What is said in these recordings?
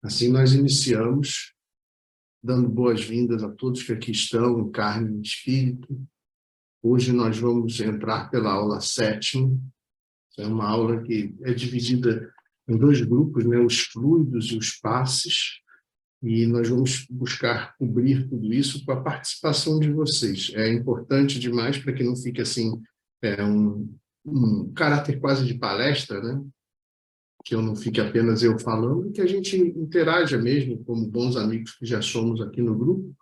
Assim, nós iniciamos, dando boas-vindas a todos que aqui estão, em carne e espírito. Hoje nós vamos entrar pela aula 7ª. É uma aula que é dividida em dois grupos, né? Os fluidos e os passes. E nós vamos buscar cobrir tudo isso com a participação de vocês. É importante demais para que não fique assim, um caráter quase de palestra, né? Que eu não fique apenas eu falando, que a gente interaja mesmo, como bons amigos que já somos aqui no grupo,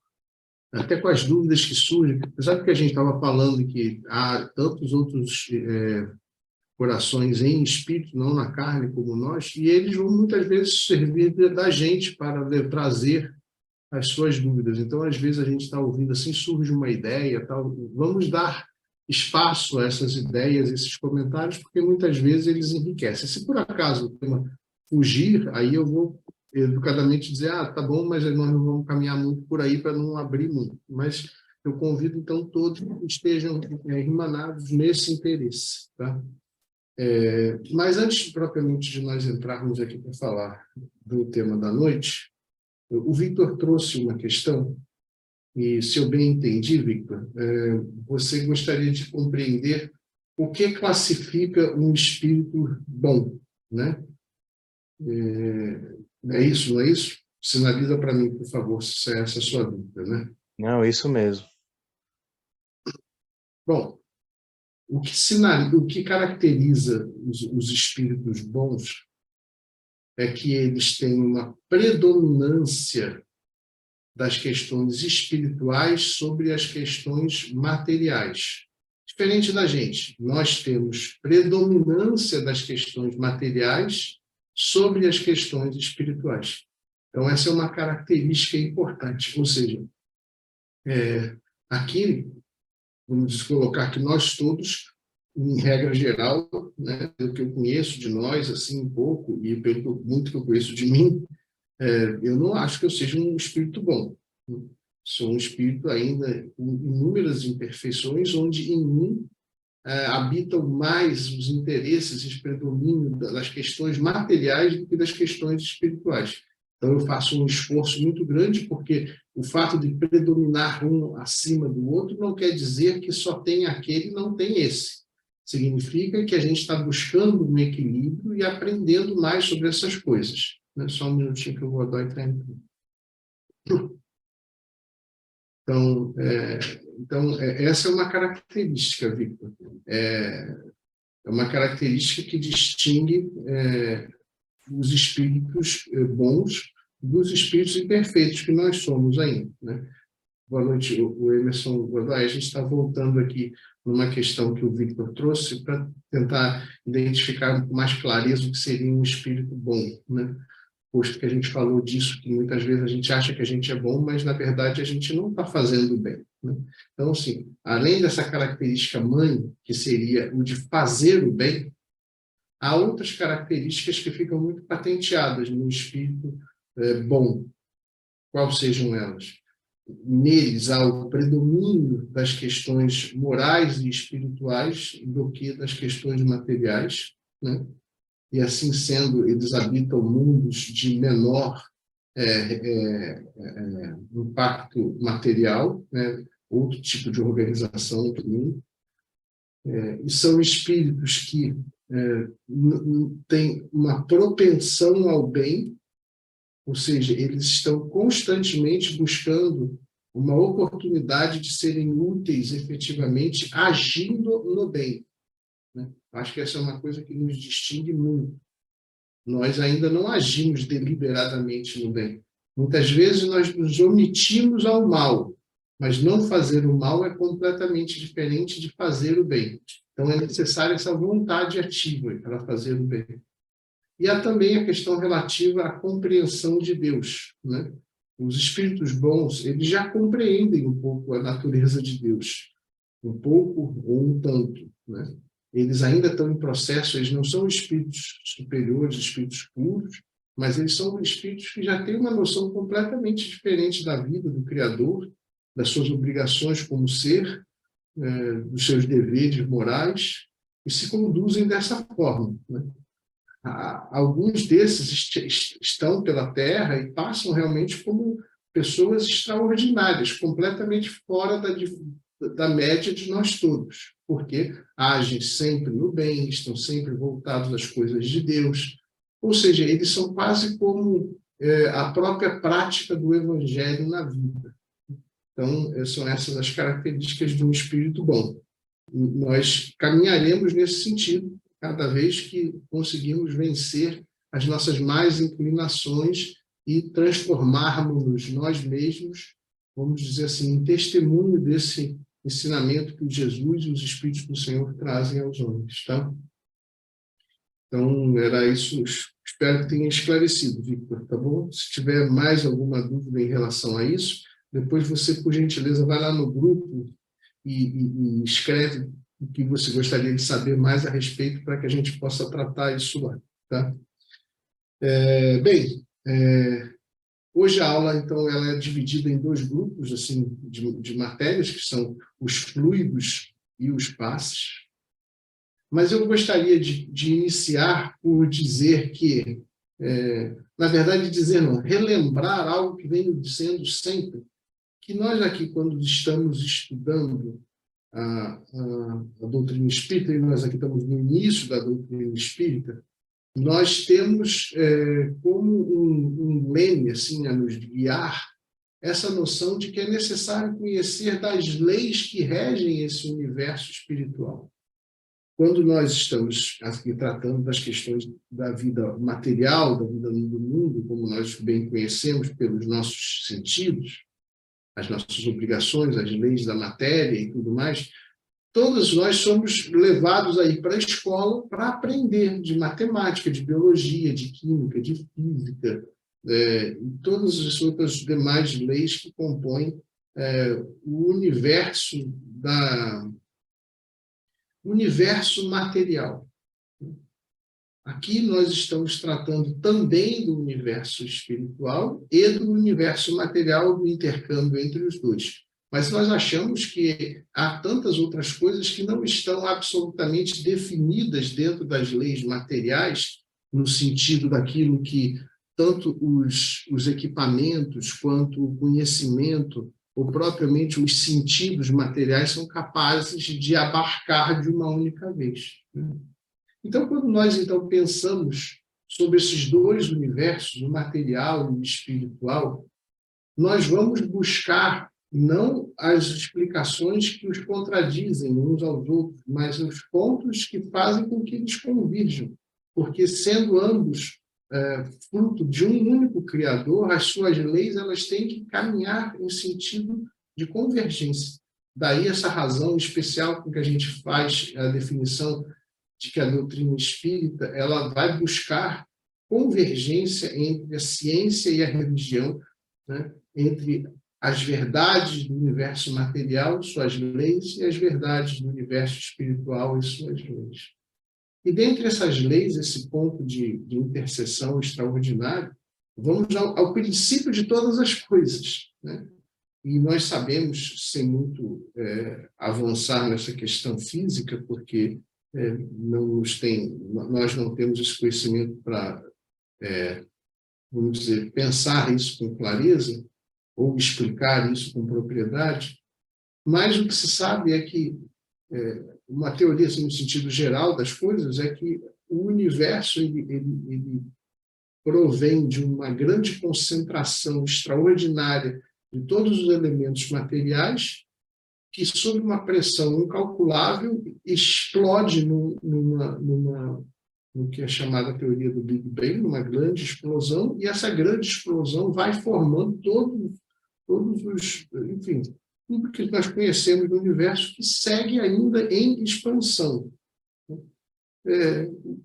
até com as dúvidas que surgem. Apesar de que a gente estava falando que há tantos outros corações em espírito, não na carne como nós, e eles vão muitas vezes servir da gente para trazer as suas dúvidas. Então, às vezes, a gente está ouvindo assim, surge uma ideia, tal, vamos dar espaço a essas ideias, esses comentários, porque muitas vezes eles enriquecem. Se por acaso o tema fugir, aí eu vou educadamente dizer, tá bom, mas nós não vamos caminhar muito por aí para não abrir muito. Mas eu convido, então, todos que estejam irmanados nesse interesse. Tá? Mas antes, propriamente, de nós entrarmos aqui para falar do tema da noite, o Victor trouxe uma questão. E, se eu bem entendi, Victor, você gostaria de compreender o que classifica um espírito bom, né? É isso, não é isso? Sinaliza para mim, por favor, se é essa a sua dúvida, né? Não, isso mesmo. Bom, o que caracteriza os espíritos bons é que eles têm uma predominância das questões espirituais sobre as questões materiais. Diferente da gente, nós temos predominância das questões materiais sobre as questões espirituais. Então, essa é uma característica importante. Ou seja, aqui, vamos colocar que nós todos, em regra geral, né, pelo que eu conheço de nós, assim, um pouco, e pelo muito que eu conheço de mim, eu não acho que eu seja um espírito bom. Sou um espírito ainda com inúmeras imperfeições, onde em mim habitam mais os interesses e predomínio das questões materiais do que das questões espirituais. Então, eu faço um esforço muito grande, porque o fato de predominar um acima do outro não quer dizer que só tem aquele e não tem esse. Significa que a gente está buscando um equilíbrio e aprendendo mais sobre essas coisas. Só um minutinho que o Godoy está entrando. Então, essa é uma característica, Victor. É uma característica que distingue os espíritos bons dos espíritos imperfeitos que nós somos ainda, né? Boa noite, o Emerson Godoy. A gente está voltando aqui numa questão que o Victor trouxe para tentar identificar com mais clareza o que seria um espírito bom, né? Posto que a gente falou disso, que muitas vezes a gente acha que a gente é bom, mas, na verdade, a gente não está fazendo bem, né? Então, assim, além dessa característica mãe, que seria o de fazer o bem, há outras características que ficam muito patenteadas no espírito bom. Quais sejam elas? Neles há o predomínio das questões morais e espirituais do que das questões materiais, né? E, assim sendo, eles habitam mundos de menor impacto material, né? Outro tipo de organização do mundo. E são espíritos que têm uma propensão ao bem, ou seja, eles estão constantemente buscando uma oportunidade de serem úteis efetivamente, agindo no bem, né? Acho que essa é uma coisa que nos distingue muito. Nós ainda não agimos deliberadamente no bem. Muitas vezes nós nos omitimos ao mal, mas não fazer o mal é completamente diferente de fazer o bem. Então é necessária essa vontade ativa para fazer o bem. E há também a questão relativa à compreensão de Deus, né? Os espíritos bons, eles já compreendem um pouco a natureza de Deus, um pouco ou um tanto, né? Eles ainda estão em processo, eles não são espíritos superiores, espíritos puros, mas eles são espíritos que já têm uma noção completamente diferente da vida, do Criador, das suas obrigações como ser, dos seus deveres morais, e se conduzem dessa forma, né? alguns desses estão pela Terra e passam realmente como pessoas extraordinárias, completamente fora da média de nós todos, porque agem sempre no bem, estão sempre voltados às coisas de Deus, ou seja, eles são quase como a própria prática do Evangelho na vida. Então, são essas as características de um espírito bom. Nós caminharemos nesse sentido, cada vez que conseguimos vencer as nossas más inclinações e transformarmos nós mesmos, vamos dizer assim, em testemunho desse ensinamento que Jesus e os Espíritos do Senhor trazem aos homens, tá? Então, era isso. Espero que tenha esclarecido, Victor, tá bom? Se tiver mais alguma dúvida em relação a isso, depois você, por gentileza, vai lá no grupo e escreve o que você gostaria de saber mais a respeito para que a gente possa tratar isso lá, tá? Bem, hoje a aula, então, ela é dividida em dois grupos assim, de matérias, que são os fluidos e os passes. Mas eu gostaria de iniciar por dizer que, na verdade, dizer não, relembrar algo que vem dizendo sempre, que nós aqui, quando estamos estudando a doutrina espírita, e nós aqui estamos no início da doutrina espírita, nós temos como um leme assim, a nos guiar essa noção de que é necessário conhecer das leis que regem esse universo espiritual. Quando nós estamos aqui tratando das questões da vida material, da vida do mundo, como nós bem conhecemos pelos nossos sentidos, as nossas obrigações, as leis da matéria e tudo mais, todos nós somos levados aí para a escola para aprender de matemática, de biologia, de química, de física, e todas as outras demais leis que compõem o universo material. Aqui nós estamos tratando também do universo espiritual e do universo material, do intercâmbio entre os dois. Mas nós achamos que há tantas outras coisas que não estão absolutamente definidas dentro das leis materiais, no sentido daquilo que tanto os equipamentos quanto o conhecimento, ou propriamente os sentidos materiais, são capazes de abarcar de uma única vez. Então, quando nós pensamos sobre esses dois universos, o material e o espiritual, nós vamos buscar não as explicações que os contradizem uns aos outros, mas os pontos que fazem com que eles convirjam, porque sendo ambos fruto de um único Criador, as suas leis elas têm que caminhar em sentido de convergência. Daí essa razão especial com que a gente faz a definição de que a doutrina espírita ela vai buscar convergência entre a ciência e a religião, né? Entre as verdades do universo material, suas leis, e as verdades do universo espiritual e suas leis. E dentre essas leis, esse ponto de interseção extraordinário, vamos ao princípio de todas as coisas, né? E nós sabemos, sem muito avançar nessa questão física, porque nós não temos esse conhecimento para, vamos dizer, pensar isso com clareza, ou explicar isso com propriedade, mas o que se sabe é que uma teoria assim, no sentido geral das coisas é que o universo ele provém de uma grande concentração extraordinária de todos os elementos materiais que, sob uma pressão incalculável, explode no que é chamada a teoria do Big Bang, numa grande explosão, e essa grande explosão vai formando todos os, enfim, tudo que nós conhecemos do universo que segue ainda em expansão.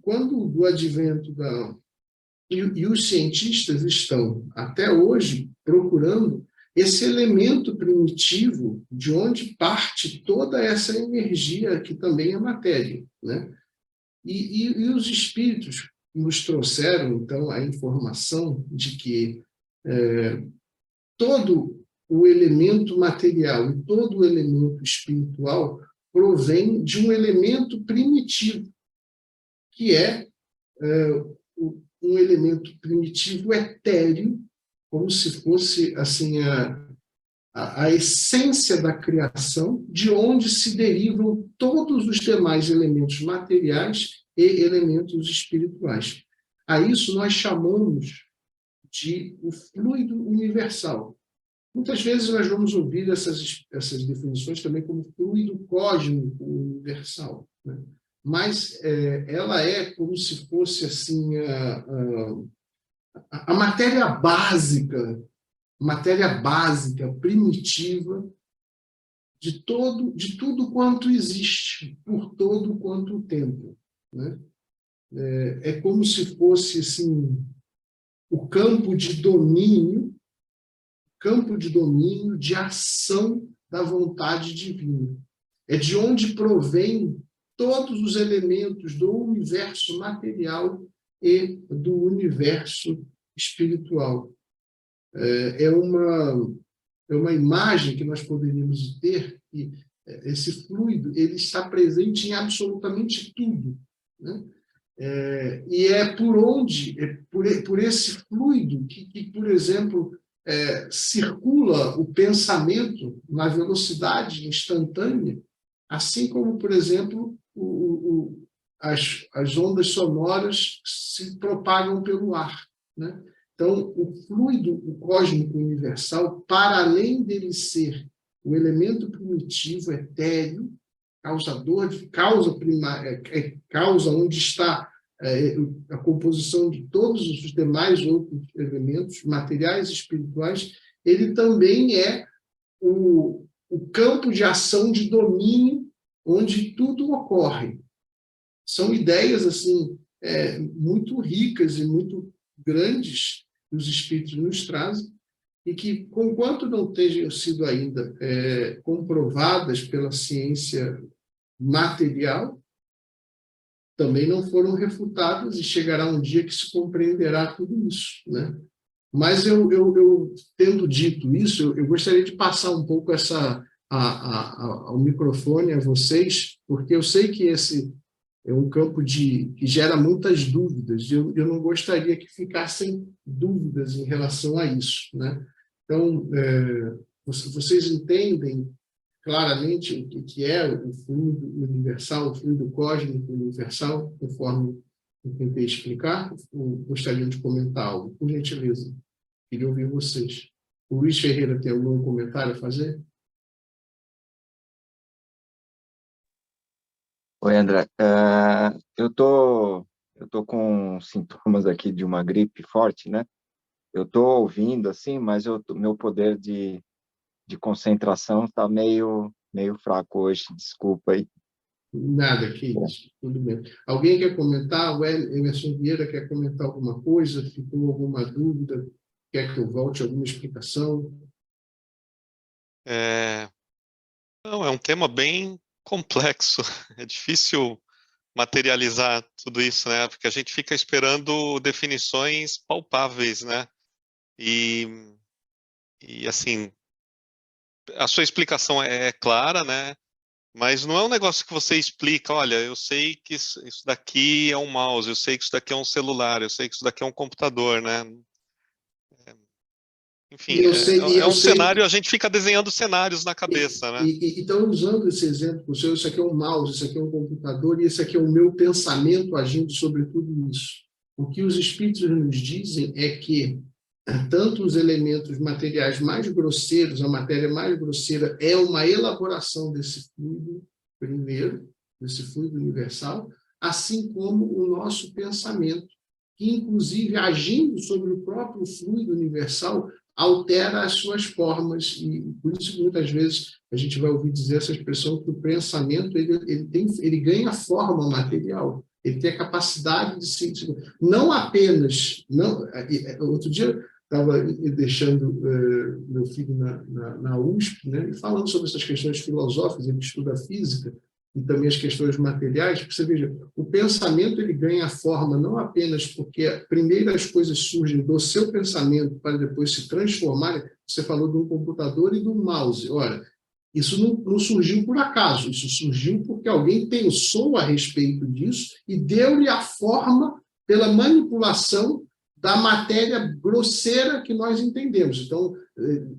Quando o advento e os cientistas estão, até hoje, procurando esse elemento primitivo de onde parte toda essa energia que também é matéria, né? E os espíritos nos trouxeram, então, a informação de que todo o elemento material e todo o elemento espiritual provém de um elemento primitivo, que é um elemento primitivo etéreo, como se fosse assim a essência da criação, de onde se derivam todos os demais elementos materiais e elementos espirituais. A isso nós chamamos de o fluido universal. Muitas vezes nós vamos ouvir essas definições também como fluido cósmico universal, né? Mas ela é como se fosse assim a matéria básica, primitiva de tudo quanto existe, por todo quanto tempo, né? É como se fosse assim o campo de domínio de ação da vontade divina. É de onde provém todos os elementos do universo material e do universo espiritual. É uma imagem que nós poderíamos ter, que esse fluido ele está presente em absolutamente tudo, né? E é por esse fluido que por exemplo, circula o pensamento na velocidade instantânea, assim como, por exemplo, as ondas sonoras se propagam pelo ar, né? Então, o fluido o cósmico universal, para além dele ser o elemento primitivo, etéreo, causador de causa primária, causa onde está a composição de todos os demais outros elementos materiais e espirituais, ele também é o campo de ação de domínio onde tudo ocorre. São ideias assim muito ricas e muito grandes que os espíritos nos trazem e que, conquanto não tenham sido ainda comprovadas pela ciência material, também não foram refutadas e chegará um dia que se compreenderá tudo isso, né? Mas eu tendo dito isso, eu gostaria de passar um pouco ao microfone a vocês, porque eu sei que esse é um campo que gera muitas dúvidas, e eu não gostaria que ficassem dúvidas em relação a isso, né? Então, vocês entendem claramente o que é o fluido universal, o fluido cósmico universal, conforme eu tentei explicar? Ou gostariam de comentar algo? Por gentileza, queria ouvir vocês. O Luiz Ferreira tem algum comentário a fazer? Oi, André. Eu tô com sintomas aqui de uma gripe forte, né? Eu tô ouvindo, assim, mas meu poder de concentração está meio fraco hoje, desculpa aí. Nada, que isso, tudo bem. Alguém quer comentar? O Emerson Vieira quer comentar alguma coisa? Ficou alguma dúvida? Quer que eu volte alguma explicação? Não, é um tema bem complexo. É difícil materializar tudo isso, né? Porque a gente fica esperando definições palpáveis, né? E assim, a sua explicação é clara, né? Mas não é um negócio que você explica, olha, eu sei que isso daqui é um mouse, eu sei que isso daqui é um celular, eu sei que isso daqui é um computador, né? Enfim, é um cenário, a gente fica desenhando cenários na cabeça, né? Então, usando esse exemplo, isso aqui é um mouse, isso aqui é um computador, e esse aqui é o meu pensamento agindo sobre tudo isso. O que os espíritos nos dizem é que tanto os elementos materiais mais grosseiros, a matéria mais grosseira, é uma elaboração desse fluido primeiro, desse fluido universal, assim como o nosso pensamento, que, inclusive, agindo sobre o próprio fluido universal, altera as suas formas, e por isso que muitas vezes a gente vai ouvir dizer essa expressão que o pensamento ele ganha forma material, ele tem a capacidade de se... Não apenas... outro dia estava deixando meu filho na USP, né, e falando sobre essas questões filosóficas, ele estuda física, e também as questões materiais, porque você veja, o pensamento ele ganha forma não apenas porque primeiro as coisas surgem do seu pensamento para depois se transformarem, você falou de um computador e de um mouse, olha, isso não surgiu por acaso, isso surgiu porque alguém pensou a respeito disso e deu-lhe a forma pela manipulação da matéria grosseira que nós entendemos. Então,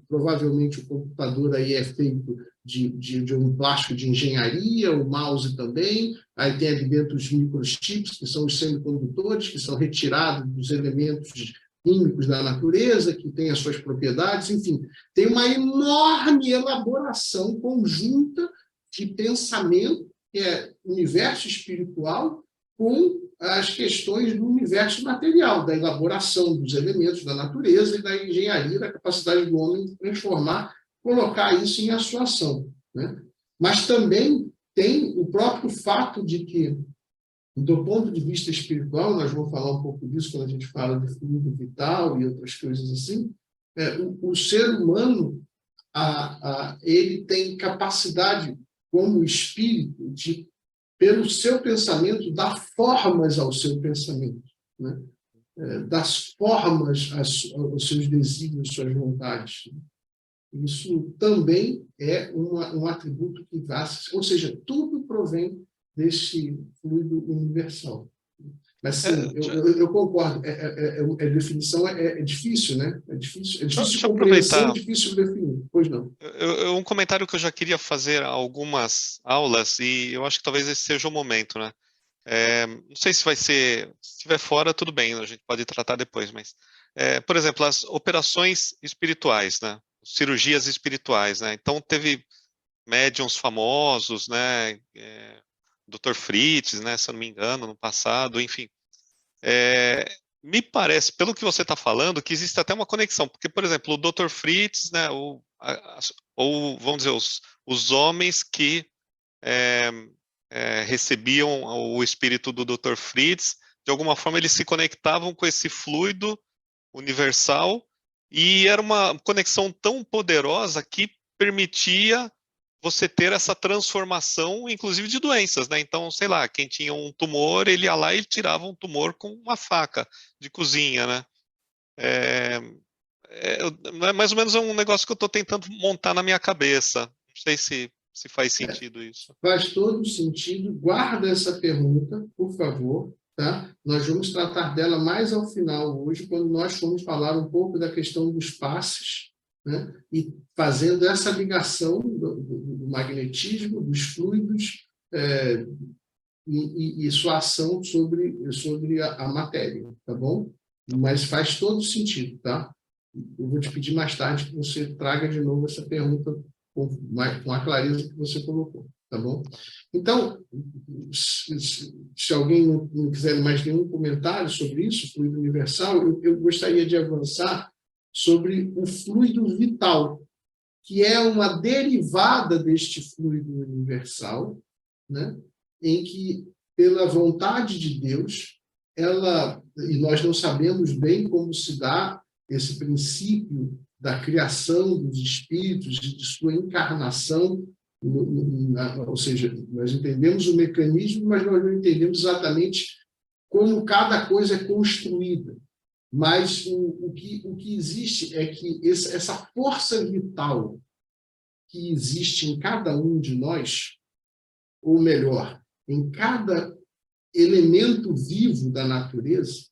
provavelmente o computador aí é feito de um plástico de engenharia, o mouse também, aí tem advento os microchips, que são os semicondutores, que são retirados dos elementos químicos da natureza, que têm as suas propriedades, enfim, tem uma enorme elaboração conjunta de pensamento, que é o universo espiritual, com as questões do universo material, da elaboração dos elementos da natureza e da engenharia, da capacidade do homem de transformar, colocar isso em atuação, né? Mas também tem o próprio fato de que, do ponto de vista espiritual, nós vamos falar um pouco disso quando a gente fala de fluido vital e outras coisas assim, o ser humano ele tem capacidade, como espírito, de, pelo seu pensamento, dar formas ao seu pensamento, né? Das formas aos seus desígnios, suas vontades. Isso também é um atributo que ou seja, tudo provém desse fluido universal. Mas sim, eu concordo, a definição é difícil, né? É difícil de compreensão, difícil de definir. Pois não. Um comentário que eu já queria fazer há algumas aulas, e eu acho que talvez esse seja o momento, né? Não sei se vai ser, se estiver fora, tudo bem, a gente pode tratar depois, mas, por exemplo, as operações espirituais, né? Cirurgias espirituais, né? Então, teve médiuns famosos, né? Dr. Fritz, né? Se eu não me engano, no passado, enfim. Me parece, pelo que você está falando, que existe até uma conexão, porque, por exemplo, o Dr. Fritz, né? Ou vamos dizer, os homens que recebiam o espírito do Dr. Fritz, de alguma forma eles se conectavam com esse fluido universal e era uma conexão tão poderosa que permitia você ter essa transformação, inclusive de doenças, né? Então, sei lá, quem tinha um tumor, ele ia lá e tirava um tumor com uma faca de cozinha, né? É mais ou menos um negócio que eu estou tentando montar na minha cabeça. Não sei se faz sentido isso. Faz todo sentido. Guarda essa pergunta, por favor. Tá? Nós vamos tratar dela mais ao final hoje, quando nós formos falar um pouco da questão dos passes, né? E fazendo essa ligação do magnetismo, dos fluidos e sua ação sobre a matéria, tá bom? Mas faz todo sentido, tá? Eu vou te pedir mais tarde que você traga de novo essa pergunta com a clareza que você colocou, tá bom? Então, se alguém não quiser mais nenhum comentário sobre isso, fluido universal, eu gostaria de avançar sobre o fluido vital, que é uma derivada deste fluido universal, né? Em que, pela vontade de Deus, e nós não sabemos bem como se dá esse princípio da criação dos espíritos e de sua encarnação, ou seja, nós entendemos o mecanismo, mas nós não entendemos exatamente como cada coisa é construída. Mas o que existe é que essa força vital que existe em cada um de nós, ou melhor, em cada elemento vivo da natureza,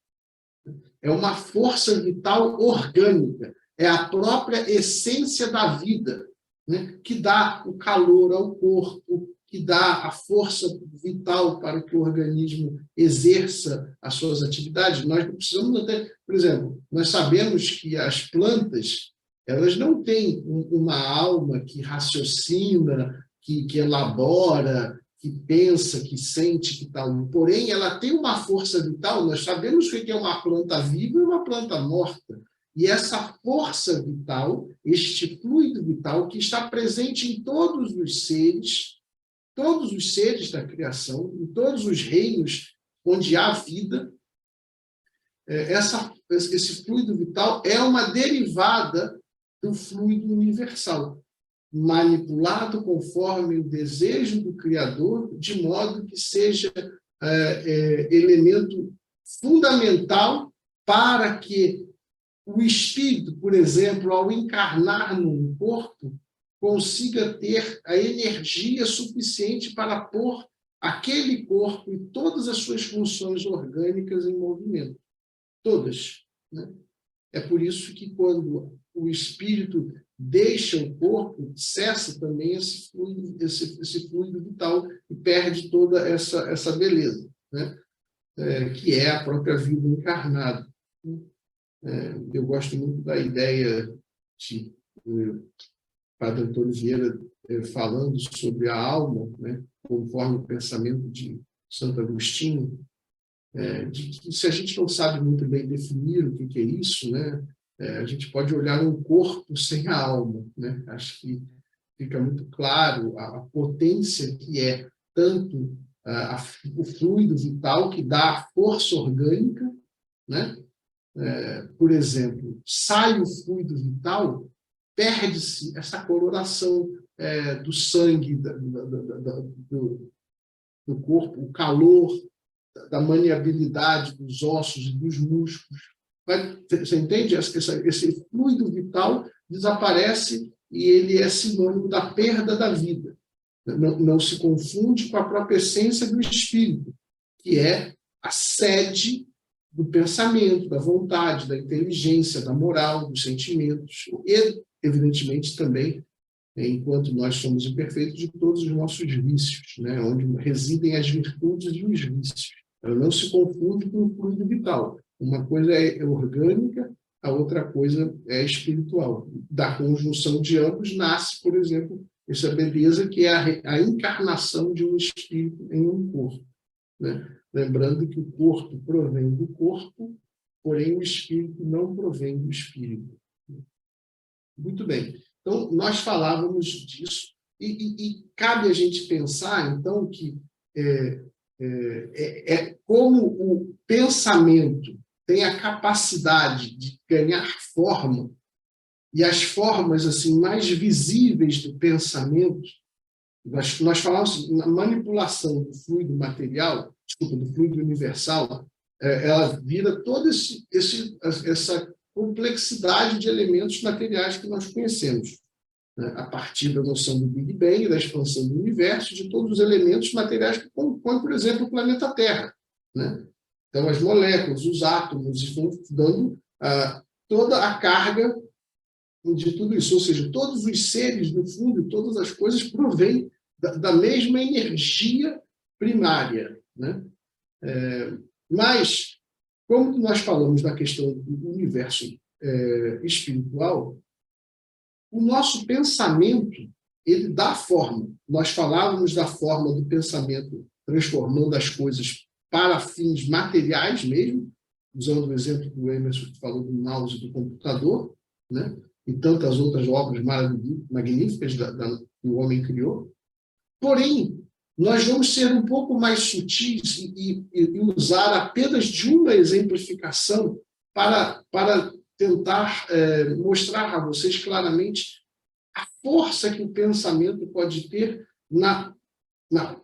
é uma força vital orgânica, é a própria essência da vida, né? Que dá o calor ao corpo, que dá a força vital para que o organismo exerça as suas atividades. Nós não precisamos até, por exemplo, nós sabemos que as plantas, elas não têm uma alma que raciocina, que elabora, que pensa, que sente, que tal. Porém, ela tem uma força vital. Nós sabemos o que é uma planta viva e uma planta morta. E essa força vital, este fluido vital, que está presente em todos os seres da criação, em todos os reinos onde há vida, esse fluido vital é uma derivada do fluido universal, manipulado conforme o desejo do Criador, de modo que seja elemento fundamental para que o espírito, por exemplo, ao encarnar num corpo, consiga ter a energia suficiente para pôr aquele corpo e todas as suas funções orgânicas em movimento. Todas, né? É por isso que quando o espírito deixa o corpo, cessa também esse fluido vital e perde toda essa beleza, né? Que é a própria vida encarnada. Eu gosto muito da ideia de Padre Antônio Vieira falando sobre a alma, né, conforme o pensamento de Santo Agostinho, de que se a gente não sabe muito bem definir o que é isso, né, a gente pode olhar um corpo sem a alma, né? Acho que fica muito claro a potência que é tanto o fluido vital que dá a força orgânica, né? Por exemplo, sai o fluido vital, perde-se essa coloração do sangue, do corpo, o calor, da maniabilidade dos ossos e dos músculos. Você entende? Esse fluido vital desaparece e ele é sinônimo da perda da vida. Não se confunde com a própria essência do espírito, que é a sede do pensamento, da vontade, da inteligência, da moral, dos sentimentos e, evidentemente, também, enquanto nós somos imperfeitos, de todos os nossos vícios, né? Onde residem as virtudes e os vícios. Ela não se confunde com o fluido vital. Uma coisa é orgânica, a outra coisa é espiritual. Da conjunção de ambos nasce, por exemplo, essa beleza que é a encarnação de um espírito em um corpo, né? Lembrando que o corpo provém do corpo, porém o espírito não provém do espírito. Muito bem. Então, nós falávamos disso e cabe a gente pensar, então, que como o pensamento tem a capacidade de ganhar forma, e as formas assim mais visíveis do pensamento, nós falamos na manipulação do fluido material, do fluido universal, ela vira toda essa complexidade de elementos materiais que nós conhecemos, né? A partir da noção do Big Bang, da expansão do universo, de todos os elementos materiais que compõem, por exemplo, o planeta Terra, né? Então, as moléculas, os átomos, estão dando toda a carga de tudo isso, ou seja, todos os seres, no fundo, todas as coisas provêm da mesma energia primária, né? Mas, como nós falamos da questão do universo espiritual, o nosso pensamento, ele dá forma. Nós falávamos da forma do pensamento transformando as coisas para fins materiais mesmo, usando o exemplo que o Emerson falou do mouse e do computador, né? E tantas outras obras magníficas que o homem criou. Porém, nós vamos ser um pouco mais sutis e usar apenas de uma exemplificação para tentar mostrar a vocês claramente a força que o pensamento pode ter,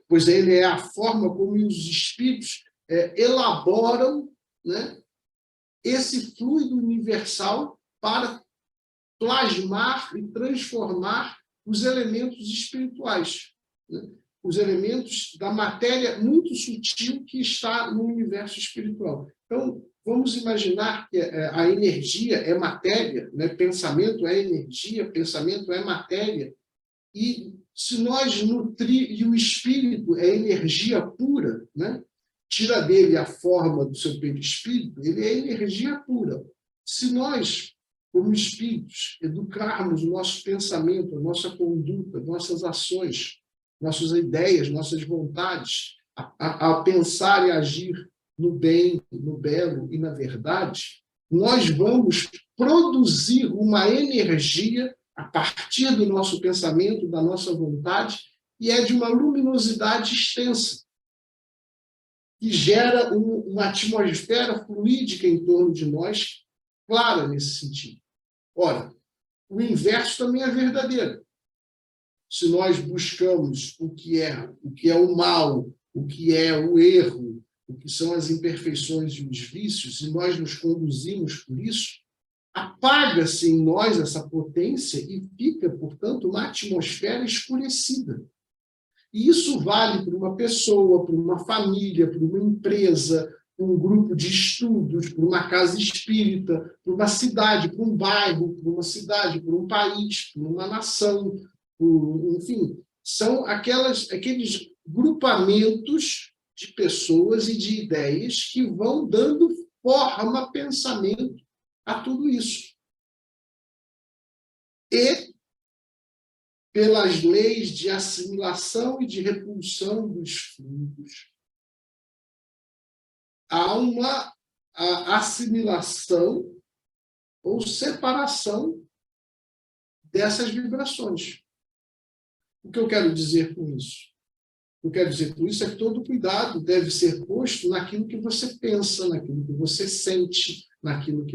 pois ele é a forma como os espíritos elaboram, né, esse fluido universal para plasmar e transformar os elementos espirituais, né? Os elementos da matéria muito sutil que está no universo espiritual. Então, vamos imaginar que a energia é matéria, né? Pensamento é energia, pensamento é matéria, e se nós e o espírito é energia pura, né? Tira dele a forma do seu perispírito, ele é energia pura. Se nós, como espíritos, educarmos o nosso pensamento, a nossa conduta, nossas ações, nossas ideias, nossas vontades, a pensar e agir no bem, no belo e na verdade, nós vamos produzir uma energia a partir do nosso pensamento, da nossa vontade, e é de uma luminosidade extensa, que gera uma atmosfera fluídica em torno de nós, clara nesse sentido. Ora, o inverso também é verdadeiro. Se nós buscamos o que é o mal, o que é o erro, o que são as imperfeições e os vícios, e nós nos conduzimos por isso, apaga-se em nós essa potência e fica, portanto, uma atmosfera escurecida. E isso vale para uma pessoa, para uma família, para uma empresa, para um grupo de estudos, para uma casa espírita, para uma cidade, para um bairro, para uma cidade, para um país, para uma nação, enfim, são aqueles grupamentos de pessoas e de ideias que vão dando forma, pensamento a tudo isso. E pelas leis de assimilação e de repulsão dos fluidos, há uma assimilação ou separação dessas vibrações. O que eu quero dizer com isso? O que eu quero dizer com isso é que todo cuidado deve ser posto naquilo que você pensa, naquilo que você sente, naquilo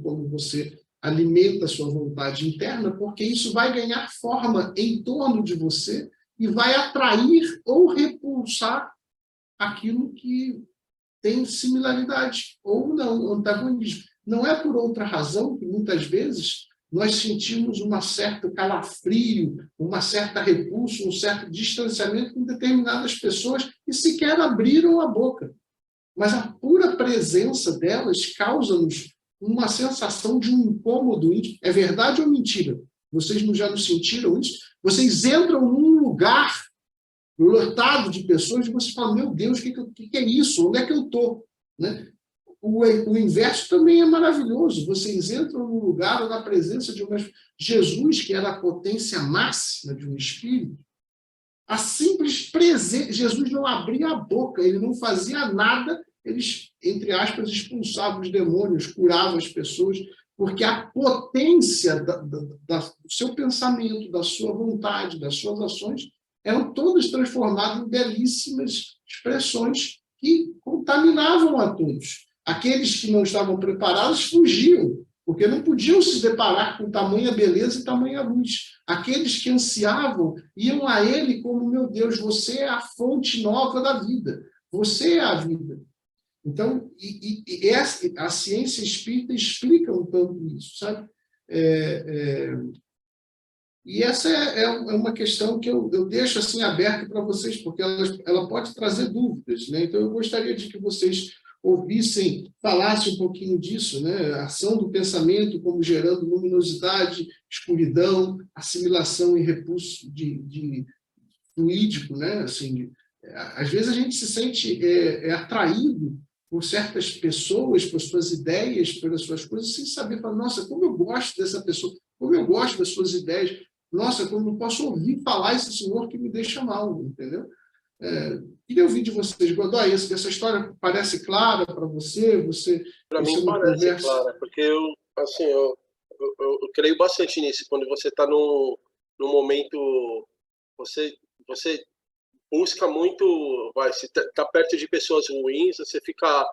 como você alimenta a sua vontade interna, porque isso vai ganhar forma em torno de você e vai atrair ou repulsar aquilo que tem similaridade ou não, antagonismo. Não é por outra razão que, muitas vezes, nós sentimos um certo calafrio, uma certa repulsa, um certo distanciamento com determinadas pessoas que sequer abriram a boca. Mas a pura presença delas causa-nos uma sensação de um incômodo íntimo. É verdade ou mentira? Vocês já não sentiram isso? Vocês entram num lugar lotado de pessoas e vocês falam, meu Deus, o que é isso? Onde é que eu estou? Né? O inverso também é maravilhoso. Vocês entram num lugar ou na presença de Jesus, que era a potência máxima de um espírito, a simples presença, Jesus não abria a boca, ele não fazia nada, eles, entre aspas, expulsavam os demônios, curavam as pessoas, porque a potência do seu pensamento, da sua vontade, das suas ações, eram todas transformadas em belíssimas expressões que contaminavam a todos. Aqueles que não estavam preparados fugiam, porque não podiam se deparar com tamanha beleza e tamanha luz. Aqueles que ansiavam iam a ele como, meu Deus, você é a fonte nova da vida, você é a vida. Então, a ciência espírita explica um tanto isso, sabe? E essa é uma questão que eu deixo assim aberta para vocês, porque ela pode trazer dúvidas, né? Então, eu gostaria de que vocês ouvissem, falassem um pouquinho disso, né? A ação do pensamento como gerando luminosidade, escuridão, assimilação e repulso de fluídico, né? Assim, às vezes a gente se sente atraído por certas pessoas, por suas ideias, pelas suas coisas, sem saber, falar, nossa, como eu gosto dessa pessoa, como eu gosto das suas ideias, nossa, como eu posso ouvir falar esse senhor que me deixa mal, entendeu? Queria ouvir de vocês, Godoy, essa história parece clara para você? Para mim parece clara, porque eu creio bastante nisso. Quando você está num momento, você busca muito, se está perto de pessoas ruins, você fica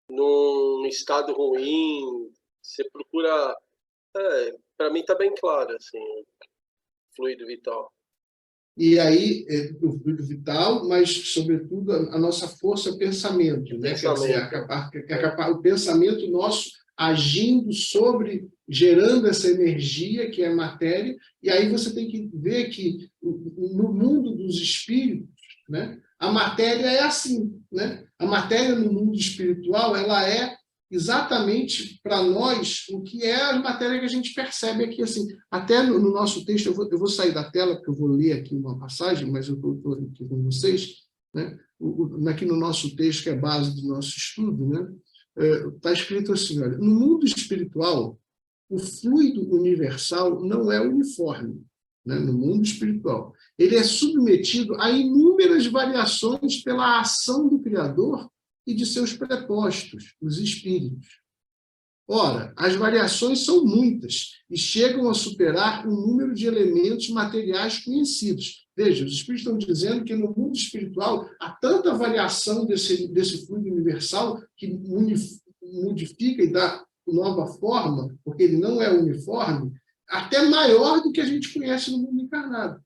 num estado ruim, você procura. Para mim está bem claro, assim, o fluido vital. E aí, o fluido vital, mas, sobretudo, a nossa força pensamento, né? Quer dizer, o pensamento nosso agindo sobre, gerando essa energia, que é a matéria, e aí você tem que ver que, no mundo dos espíritos, né, a matéria é assim, né? A matéria no mundo espiritual, ela é exatamente para nós o que é a matéria que a gente percebe aqui, assim, até no nosso texto, eu vou sair da tela, porque eu vou ler aqui uma passagem, mas eu estou aqui com vocês, né? Aqui no nosso texto, que é a base do nosso estudo, né? Está escrito assim, olha, no mundo espiritual, o fluido universal não é uniforme, né? No mundo espiritual. Ele é submetido a inúmeras variações pela ação do Criador e de seus prepostos, os espíritos. Ora, as variações são muitas e chegam a superar o número de elementos materiais conhecidos. Veja, os espíritos estão dizendo que no mundo espiritual há tanta variação desse fluido universal que modifica e dá nova forma, porque ele não é uniforme, até maior do que a gente conhece no mundo encarnado.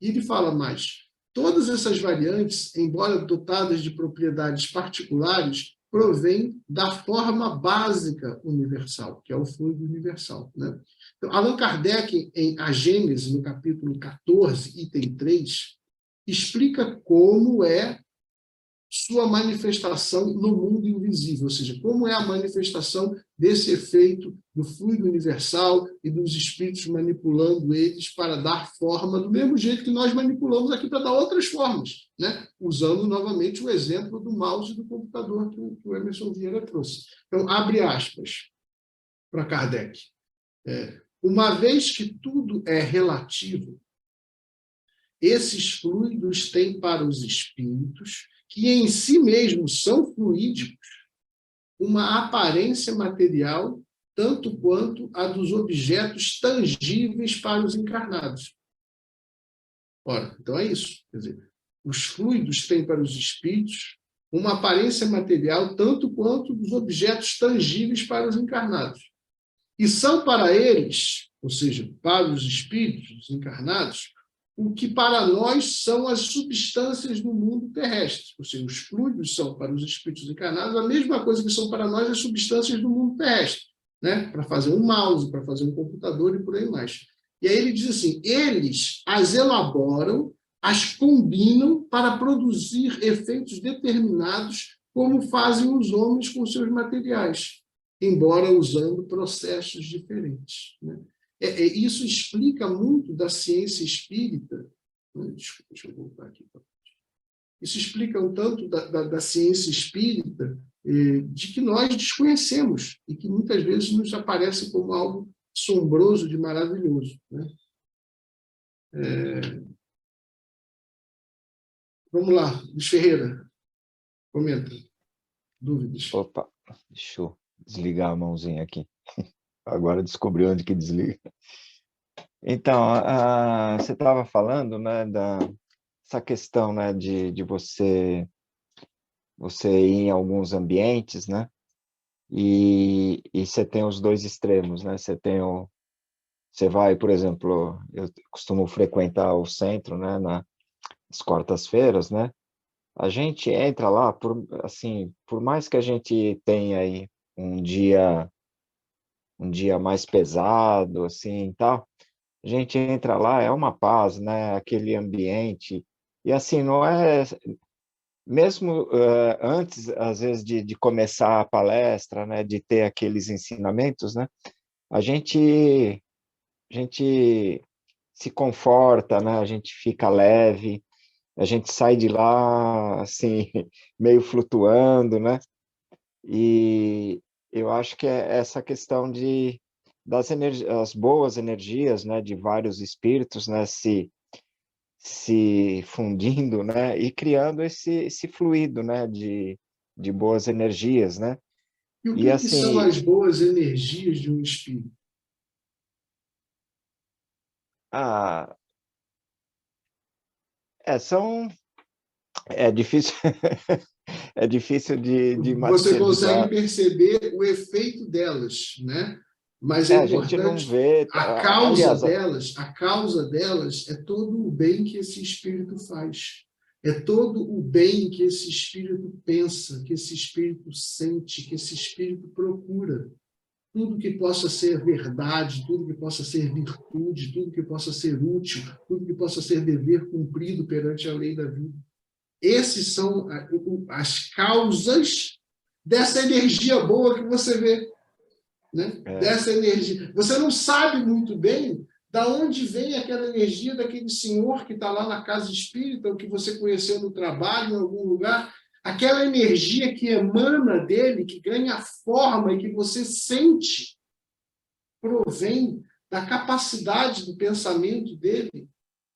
E ele fala mais. Todas essas variantes, embora dotadas de propriedades particulares, provêm da forma básica universal, que é o fluido universal, né? Então, Allan Kardec, em A Gênese, no capítulo 14, item 3, explica como é sua manifestação no mundo invisível, ou seja, como é a manifestação desse efeito do fluido universal e dos espíritos manipulando eles para dar forma, do mesmo jeito que nós manipulamos aqui para dar outras formas, né? Usando novamente o exemplo do mouse e do computador que o Emerson Vieira trouxe. Então, abre aspas para Kardec. Uma vez que tudo é relativo, esses fluidos têm para os espíritos, que em si mesmos são fluídicos, uma aparência material tanto quanto a dos objetos tangíveis para os encarnados. Ora, então é isso. Quer dizer, os fluidos têm para os espíritos uma aparência material tanto quanto dos objetos tangíveis para os encarnados. E são para eles, ou seja, para os espíritos encarnados, o que para nós são as substâncias do mundo terrestre. Ou seja, os fluidos são para os espíritos encarnados a mesma coisa que são para nós as substâncias do mundo terrestre, né? Para fazer um mouse, para fazer um computador e por aí mais. E aí ele diz assim, eles as elaboram, as combinam para produzir efeitos determinados, como fazem os homens com seus materiais, embora usando processos diferentes, né? Isso explica muito da ciência espírita. Desculpa, deixa eu voltar aqui. Isso explica um tanto da ciência espírita de que nós desconhecemos e que muitas vezes nos aparece como algo assombroso, de maravilhoso, né? Vamos lá, Luiz Ferreira, comenta. Dúvidas? Opa, deixa eu desligar a mãozinha aqui. Agora descobri onde que desliga. Então, você estava falando, né, essa questão, né, de você ir em alguns ambientes, né, e você tem os dois extremos, né, você vai, por exemplo, eu costumo frequentar o centro, né, nas quartas-feiras, né, a gente entra lá, por mais que a gente tenha aí um dia mais pesado, assim, e tal, a gente entra lá, é uma paz, né? Aquele ambiente. E assim, não é... Mesmo antes, às vezes, de começar a palestra, né? De ter aqueles ensinamentos, né? A gente se conforta, né? A gente fica leve, a gente sai de lá, assim, meio flutuando, né? E eu acho que é essa questão as boas energias, né, de vários espíritos, né, se fundindo, né, e criando esse fluido, né, de boas energias, né? E o E que são assim, as boas energias de um espírito? ah, é difícil, é difícil de Você consegue materializar. perceber o efeito delas, né? Mas é A gente não importante, vê, aliás, a causa delas é todo o bem que esse espírito faz. É todo o bem que esse espírito pensa, que esse espírito sente, que esse espírito procura. Tudo que possa ser verdade, tudo que possa ser virtude, tudo que possa ser útil, tudo que possa ser dever cumprido perante a lei da vida. Esses são as causas dessa energia boa que você vê, né? Dessa energia. Você não sabe muito bem da onde vem aquela energia daquele senhor que está lá na casa espírita, ou que você conheceu no trabalho, em algum lugar. Aquela energia que emana dele, que ganha forma e que você sente, provém da capacidade do pensamento dele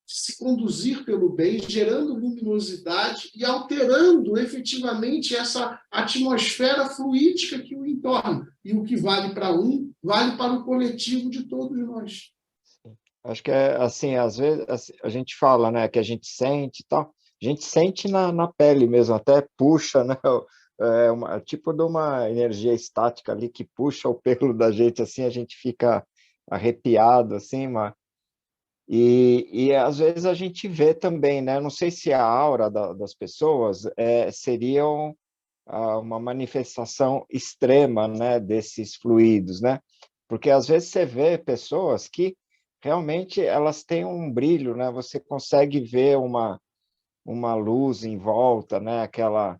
se conduzir pelo bem, gerando luminosidade e alterando efetivamente essa atmosfera fluídica que o entorna. E o que vale para um, vale para o coletivo de todos nós. Acho que é assim, às vezes a gente fala, né, que a gente sente e tal, a gente sente na pele mesmo, até puxa, né, tipo de uma energia estática ali que puxa o pelo da gente, assim, a gente fica arrepiado, assim, e às vezes a gente vê também, né, não sei se a aura das pessoas seria uma manifestação extrema, né, desses fluidos, né, porque às vezes você vê pessoas que realmente elas têm um brilho, né? Você consegue ver uma luz em volta, né? Aquela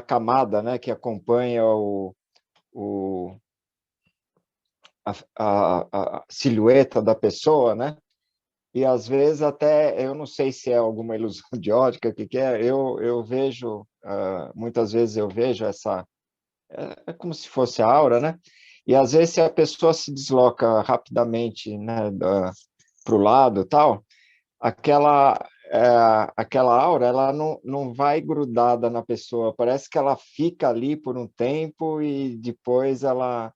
camada, né? Que acompanha a silhueta da pessoa, né? E às vezes até, eu não sei se é alguma ilusão de ótica, o que é, eu vejo, muitas vezes eu vejo é como se fosse a aura, né? E às vezes se a pessoa se desloca rapidamente, né, para o lado e tal, aquela aura, ela não vai grudada na pessoa, parece que ela fica ali por um tempo e depois ela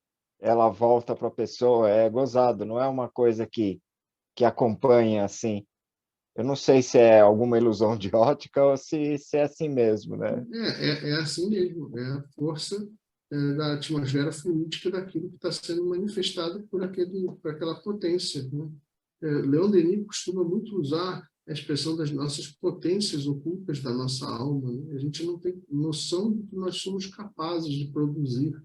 volta para a pessoa, é gozado, não é uma coisa que acompanha assim. Eu não sei se é alguma ilusão de ótica ou se é assim mesmo, né? É assim mesmo, é a força da atmosfera fluídica daquilo que está sendo manifestado por aquela potência, né? Leon Denis costuma muito usar a expressão das nossas potências ocultas da nossa alma, né? A gente não tem noção do que nós somos capazes de produzir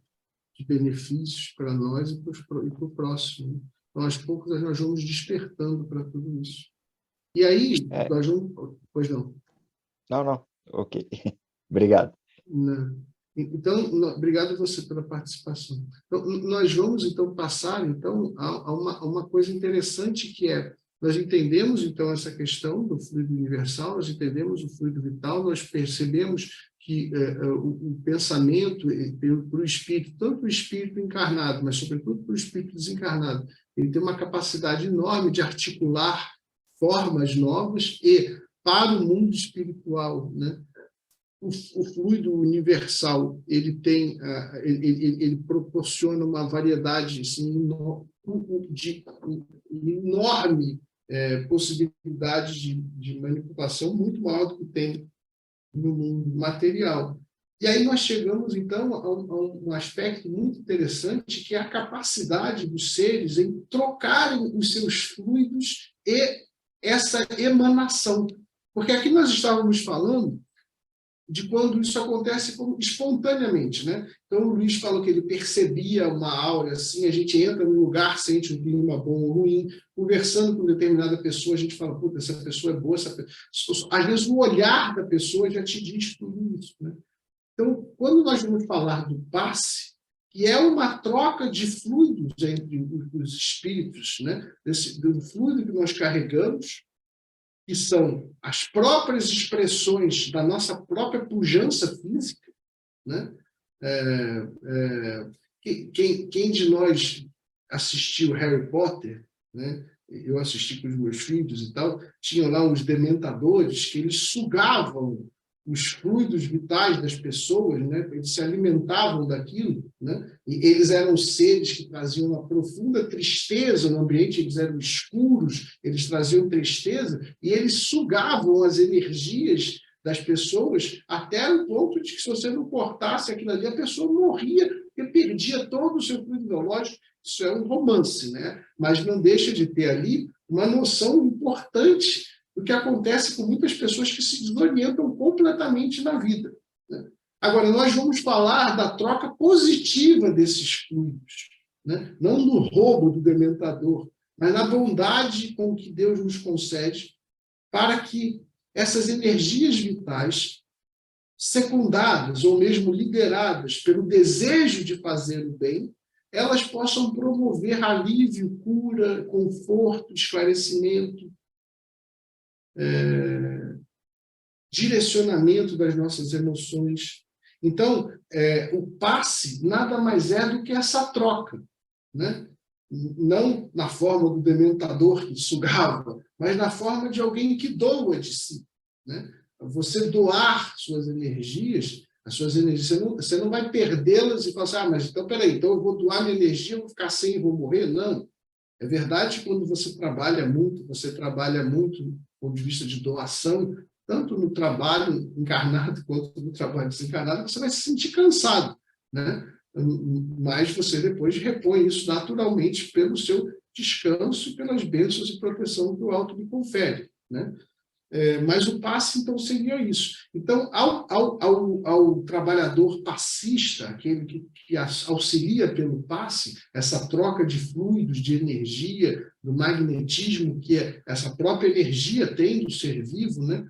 de benefícios para nós e para o próximo, né? Então, aos poucos, nós vamos despertando para tudo isso. E aí, nós vamos... Pois não. Não. Ok. Obrigado. Né? Então, obrigado a você pela participação. Então, nós vamos, então, passar então, a uma coisa interessante que é, nós entendemos, então, essa questão do fluido universal, nós entendemos o fluido vital, nós percebemos que o pensamento para o espírito, tanto o espírito encarnado, mas, sobretudo, para o espírito desencarnado, ele tem uma capacidade enorme de articular formas novas e, para o mundo espiritual, né? O fluido universal ele proporciona uma variedade assim, de enorme possibilidade de manipulação muito maior do que tem no mundo material. E aí nós chegamos, então, a um aspecto muito interessante, que é a capacidade dos seres em trocarem os seus fluidos e essa emanação. Porque aqui nós estávamos falando de quando isso acontece espontaneamente, né? Então, o Luiz falou que ele percebia uma aura assim, a gente entra num lugar, sente um clima bom ou ruim, conversando com determinada pessoa, a gente fala, puta, essa pessoa é boa, às vezes o olhar da pessoa já te diz tudo isso, né? Então, quando nós vamos falar do passe, que é uma troca de fluidos entre os espíritos, né? Do fluido que nós carregamos, que são as próprias expressões da nossa própria pujança física, né? Quem de nós assistiu Harry Potter, né? Eu assisti com os meus filhos e tal, tinham lá uns dementadores que eles sugavam os fluidos vitais das pessoas, né? Eles se alimentavam daquilo, né? E eles eram seres que traziam uma profunda tristeza no ambiente, eles eram escuros, eles traziam tristeza, e eles sugavam as energias das pessoas até o ponto de que, se você não cortasse aquilo ali, a pessoa morria, porque perdia todo o seu fluido biológico. Isso é um romance, né? Mas não deixa de ter ali uma noção importante do que acontece com muitas pessoas que se desorientam completamente na vida, né? Agora, nós vamos falar da troca positiva desses fluidos, né? Não no roubo do dementador, mas na bondade com que Deus nos concede para que essas energias vitais, secundadas ou mesmo lideradas pelo desejo de fazer o bem, elas possam promover alívio, cura, conforto, esclarecimento, direcionamento das nossas emoções. Então, o passe nada mais é do que essa troca, né? Não na forma do dementador que sugava, mas na forma de alguém que doa de si, né? Você doar suas energias, você não vai perdê-las e falar assim, mas então, peraí, então eu vou doar minha energia, eu vou ficar sem e vou morrer? Não. É verdade que quando você trabalha muito do ponto de vista de doação, tanto no trabalho encarnado quanto no trabalho desencarnado, você vai se sentir cansado, né? Mas você depois repõe isso naturalmente pelo seu descanso e pelas bênçãos e proteção que o alto lhe confere, né? Mas o passe, então, seria isso. Então, ao trabalhador passista, aquele que auxilia pelo passe, essa troca de fluidos, de energia, do magnetismo que essa própria energia tem do ser vivo, né?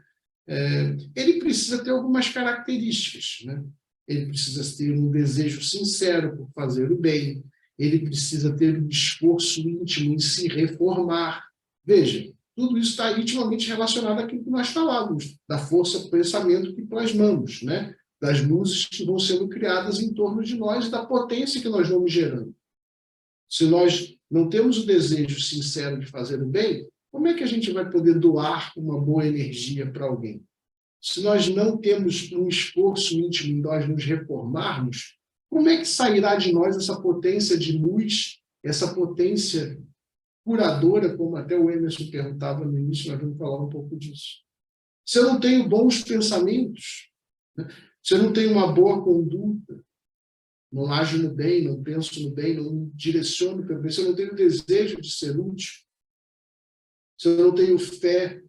ele precisa ter algumas características, né? Ele precisa ter um desejo sincero por fazer o bem, ele precisa ter um esforço íntimo em se reformar. Veja, tudo isso está intimamente relacionado àquilo que nós falávamos, da força do pensamento que plasmamos, né? Das luzes que vão sendo criadas em torno de nós e da potência que nós vamos gerando. Se nós não temos o desejo sincero de fazer o bem, como é que a gente vai poder doar uma boa energia para alguém? Se nós não temos um esforço íntimo em nós nos reformarmos, como é que sairá de nós essa potência de luz, essa potência curadora, como até o Emerson perguntava no início, nós vamos falar um pouco disso. Se eu não tenho bons pensamentos, né? Se eu não tenho uma boa conduta, não ajo no bem, não penso no bem, não direciono para o bem, se eu não tenho desejo de ser útil, se eu não tenho fé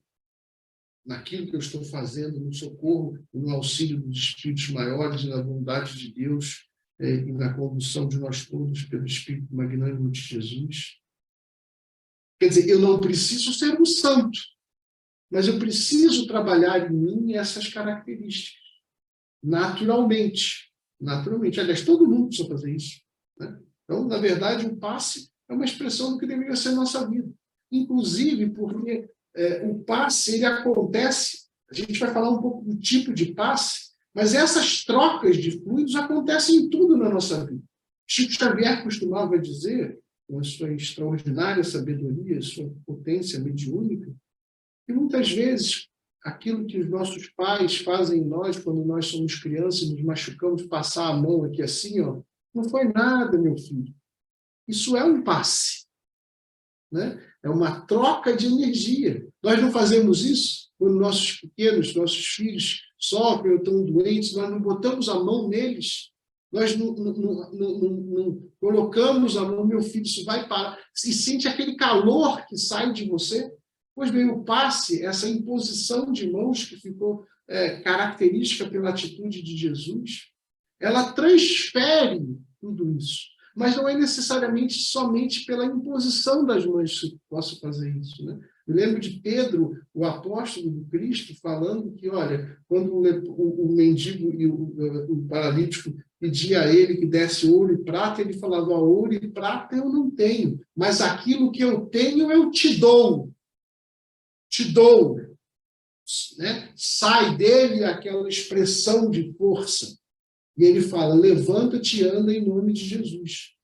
naquilo que eu estou fazendo, no socorro, no auxílio dos espíritos maiores e na bondade de Deus e na condução de nós todos pelo Espírito magnânimo de Jesus. Quer dizer, eu não preciso ser um santo, mas eu preciso trabalhar em mim essas características, naturalmente. Naturalmente. Aliás, todo mundo precisa fazer isso, né? Então, na verdade, o passe é uma expressão do que deveria ser a nossa vida. Inclusive porque o passe, ele acontece, a gente vai falar um pouco do tipo de passe, mas essas trocas de fluidos acontecem em tudo na nossa vida. Chico Xavier costumava dizer, com a sua extraordinária sabedoria, sua potência mediúnica, que muitas vezes aquilo que os nossos pais fazem em nós quando nós somos crianças e nos machucamos, passar a mão aqui assim, ó, não foi nada, meu filho. Isso é um passe, né? É uma troca de energia. Nós não fazemos isso quando nossos pequenos, nossos filhos sofrem ou estão doentes, nós não botamos a mão neles, nós não colocamos a mão, meu filho, isso vai parar, e sente aquele calor que sai de você. Pois bem, o passe, essa imposição de mãos que ficou característica pela atitude de Jesus, ela transfere tudo isso. Mas não é necessariamente somente pela imposição das mãos que posso fazer isso, né? Eu lembro de Pedro, o apóstolo do Cristo, falando que, olha, quando o mendigo e o paralítico pedia a ele que desse ouro e prata, ele falava, ouro e prata eu não tenho, mas aquilo que eu tenho eu te dou. Te dou. Né? Sai dele aquela expressão de força. E ele fala, levanta-te e anda em nome de Jesus.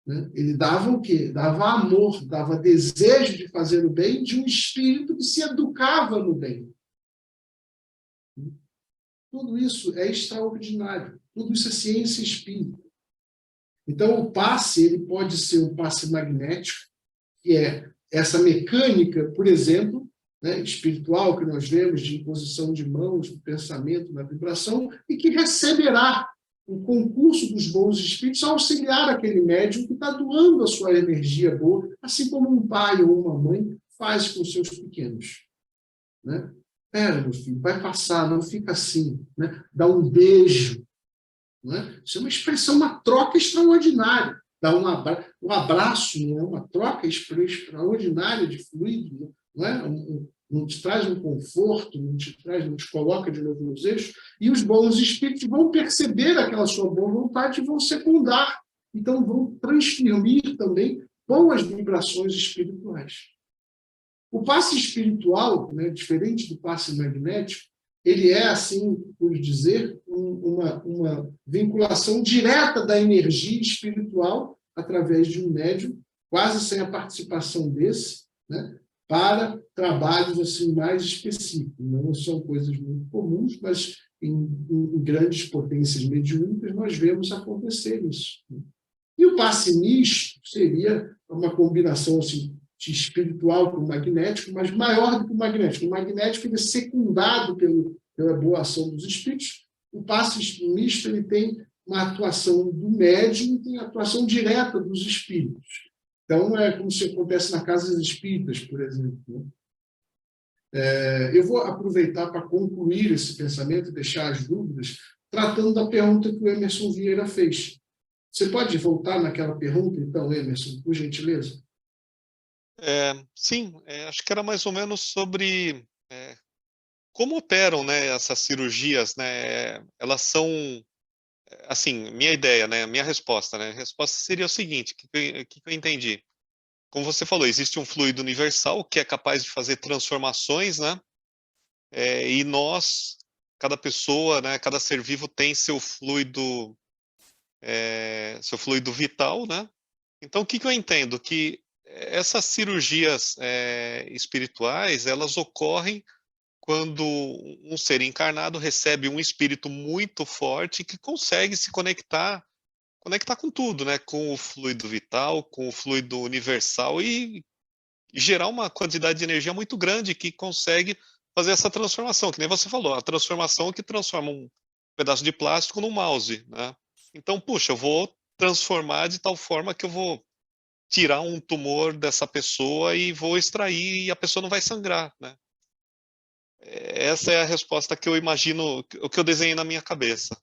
Né? Ele dava o quê? Dava amor, dava desejo de fazer o bem de um espírito que se educava no bem. Tudo isso é extraordinário. Tudo isso é ciência espírita. Então, o passe, ele pode ser um passe magnético, que é essa mecânica, por exemplo, né, espiritual que nós vemos de imposição de mãos, do pensamento, da vibração, e que receberá o concurso dos bons espíritos a auxiliar aquele médium que está doando a sua energia boa, assim como um pai ou uma mãe faz com seus pequenos. Né? Pera, meu filho, vai passar, não fica assim. Né? Dá um beijo. Né? Isso é uma expressão, uma troca extraordinária. Dá um abraço, né? Uma troca extraordinária de fluido, não é? Não te traz um conforto, não te coloca de novo nos eixos, e os bons espíritos vão perceber aquela sua boa vontade e vão secundar. Então, vão transferir também boas vibrações espirituais. O passe espiritual, né, diferente do passe magnético, ele é, assim por dizer, uma vinculação direta da energia espiritual através de um médium, quase sem a participação desse, né, para trabalhos assim, mais específicos. Não são coisas muito comuns, mas em grandes potências mediúnicas nós vemos acontecer isso. E o passe misto seria uma combinação assim, de espiritual com o magnético, mas maior do que o magnético. O magnético ele é secundado pela boa ação dos espíritos. O passe misto ele tem uma atuação do médium e tem a atuação direta dos espíritos. Então, é como se acontece na casa espíritas, por exemplo. Eu vou aproveitar para concluir esse pensamento, deixar as dúvidas, tratando da pergunta que o Emerson Vieira fez. Você pode voltar naquela pergunta, então, Emerson, por gentileza? Sim, acho que era mais ou menos sobre como operam, né, essas cirurgias, né? Elas são, assim, minha ideia, né, minha resposta, né? A resposta seria o seguinte, que eu entendi. Como você falou, existe um fluido universal que é capaz de fazer transformações, né? E nós, cada pessoa, né, cada ser vivo tem seu fluido vital, né? Então, o que eu entendo? Que essas cirurgias espirituais, elas ocorrem quando um ser encarnado recebe um espírito muito forte que consegue se conectar com tudo, né? Com o fluido vital, com o fluido universal e gerar uma quantidade de energia muito grande que consegue fazer essa transformação, que nem você falou, a transformação que transforma um pedaço de plástico num mouse, né? Então, puxa, eu vou transformar de tal forma que eu vou tirar um tumor dessa pessoa e vou extrair e a pessoa não vai sangrar, né? Essa é a resposta que eu imagino, o que eu desenhei na minha cabeça.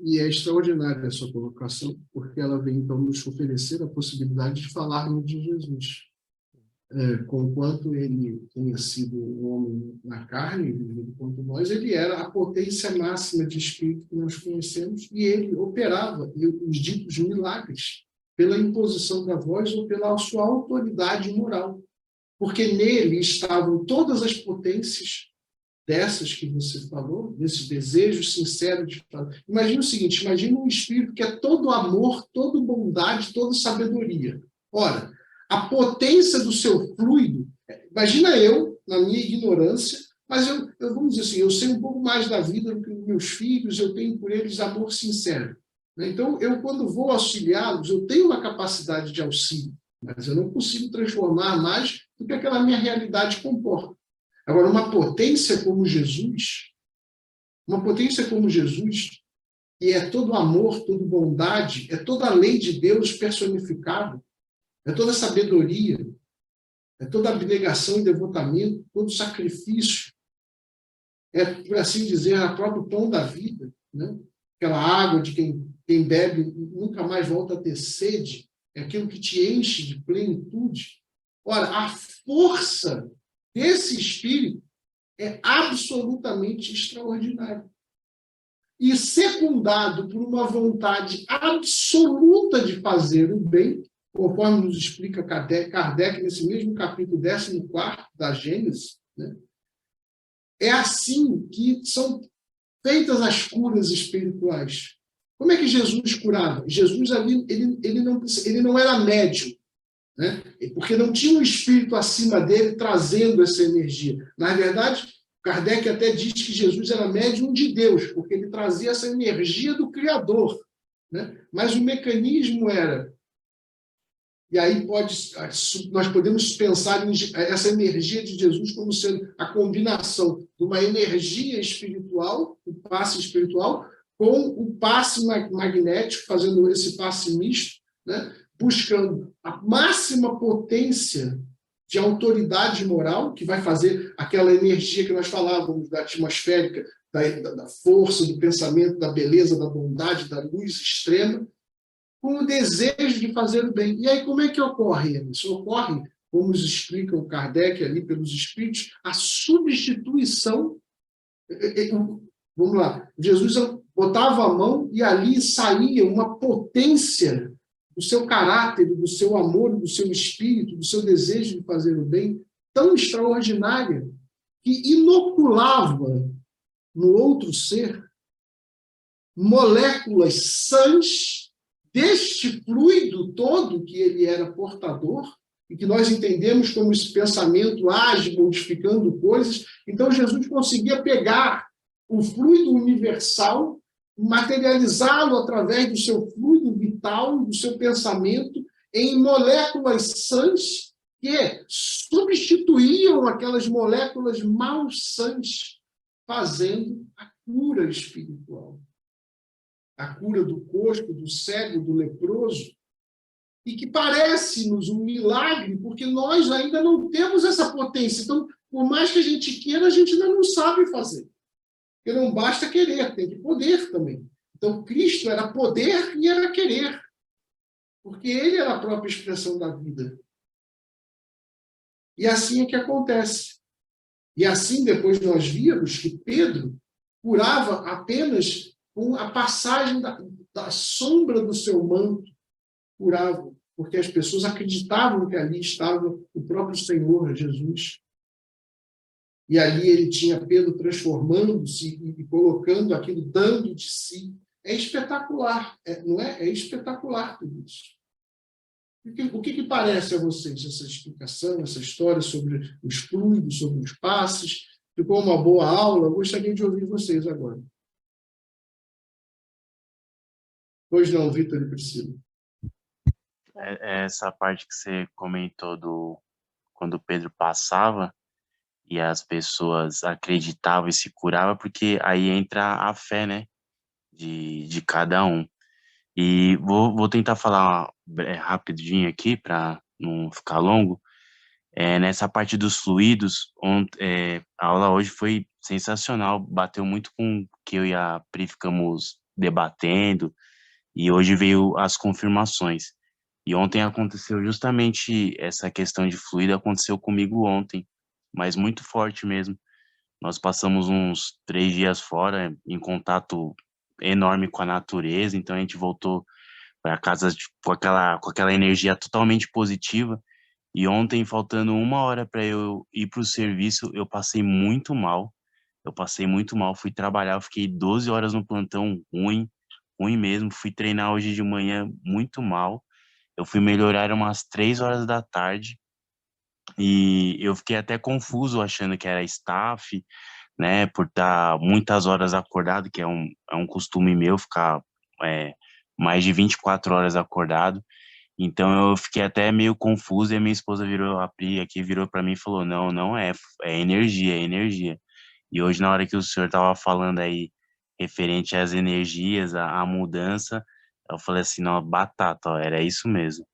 E é extraordinária a sua colocação, porque ela vem, então, nos oferecer a possibilidade de falarmos de Jesus. Conquanto ele tenha sido um homem na carne, vivido quanto nós, ele era a potência máxima de espírito que nós conhecemos e ele operava os ditos milagres pela imposição da voz ou pela sua autoridade moral, porque nele estavam todas as potências dessas que você falou, desse desejo sincero de falar. Imagina o seguinte, imagina um espírito que é todo amor, todo bondade, toda sabedoria. Ora, a potência do seu fluido, imagina eu, na minha ignorância, mas eu vamos dizer assim, eu sei um pouco mais da vida do que os meus filhos, eu tenho por eles amor sincero. Então, eu quando vou auxiliá-los, eu tenho uma capacidade de auxílio, mas eu não consigo transformar mais do que aquela minha realidade comporta. Agora, uma potência como Jesus, que é todo amor, toda bondade, é toda a lei de Deus personificada, é toda sabedoria, é toda abnegação e devotamento, todo sacrifício, é, por assim dizer, o próprio pão da vida, né? Aquela água de quem bebe nunca mais volta a ter sede, é aquilo que te enche de plenitude. Ora, a força desse espírito é absolutamente extraordinária. E secundado por uma vontade absoluta de fazer o bem, conforme nos explica Kardec nesse mesmo capítulo 14 da Gênesis, né? É assim que são feitas as curas espirituais. Como é que Jesus curava? Jesus ali, ele não era médium, né? Porque não tinha um espírito acima dele trazendo essa energia. Na verdade, Kardec até diz que Jesus era médium de Deus, porque ele trazia essa energia do Criador, né? Mas o mecanismo era... E aí nós podemos pensar essa energia de Jesus como sendo a combinação de uma energia espiritual, o passe espiritual, com o passe magnético, fazendo esse passe misto, né? Buscando a máxima potência de autoridade moral, que vai fazer aquela energia que nós falávamos, da atmosférica, da força, do pensamento, da beleza, da bondade, da luz extrema, com o desejo de fazer o bem. E aí, como é que ocorre isso? Ocorre, como nos explica o Kardec ali pelos espíritos, a substituição. Vamos lá, Jesus botava a mão e ali saía uma potência do seu caráter, do seu amor, do seu espírito, do seu desejo de fazer o bem, tão extraordinária, que inoculava no outro ser moléculas sãs deste fluido todo que ele era portador, e que nós entendemos como esse pensamento age, modificando coisas. Então, Jesus conseguia pegar o fluido universal, materializá-lo através do seu fluido vital, do seu pensamento, em moléculas sãs que substituíam aquelas moléculas malsãs, fazendo a cura espiritual. A cura do coxo, do cego, do leproso, e que parece-nos um milagre, porque nós ainda não temos essa potência. Então, por mais que a gente queira, a gente ainda não sabe fazer. Porque não basta querer, tem que poder também. Então, Cristo era poder e era querer, porque ele era a própria expressão da vida. E assim é que acontece. E assim, depois nós vimos que Pedro curava apenas com a passagem da sombra do seu manto, curava, porque as pessoas acreditavam que ali estava o próprio Senhor Jesus. E ali ele tinha Pedro transformando-se e colocando aquilo, dando de si. É espetacular, não é? É espetacular tudo isso. O que parece a vocês essa explicação, essa história sobre os fluidos, sobre os passes? Ficou uma boa aula? Eu gostaria de ouvir vocês agora. Pois não, Vitor e Priscila. Essa parte que você comentou quando Pedro passava e as pessoas acreditavam e se curavam, porque aí entra a fé, né, de cada um. E vou tentar falar rapidinho aqui para não ficar longo. Nessa parte dos fluidos, a aula hoje foi sensacional, bateu muito com o que eu e a Pri ficamos debatendo, e hoje veio as confirmações. E ontem aconteceu justamente essa questão de fluido, aconteceu comigo ontem, mas muito forte mesmo. Nós passamos uns 3 dias fora, em contato enorme com a natureza, então a gente voltou para casa com aquela energia totalmente positiva. E ontem, faltando 1 hora para eu ir para o serviço, eu passei muito mal. Eu passei muito mal, fui trabalhar, eu fiquei 12 horas no plantão, ruim mesmo. Fui treinar hoje de manhã muito mal. Eu fui melhorar umas 3 horas da tarde e eu fiquei até confuso achando que era staff, né, por estar muitas horas acordado, que é um costume meu ficar é, mais de 24 horas acordado. Então eu fiquei até meio confuso e a minha esposa virou, a Pri aqui, virou para mim e falou, não, não é energia, é energia. E hoje, na hora que o senhor estava falando aí, referente às energias, à mudança, eu falei assim, não, batata, ó, era isso mesmo.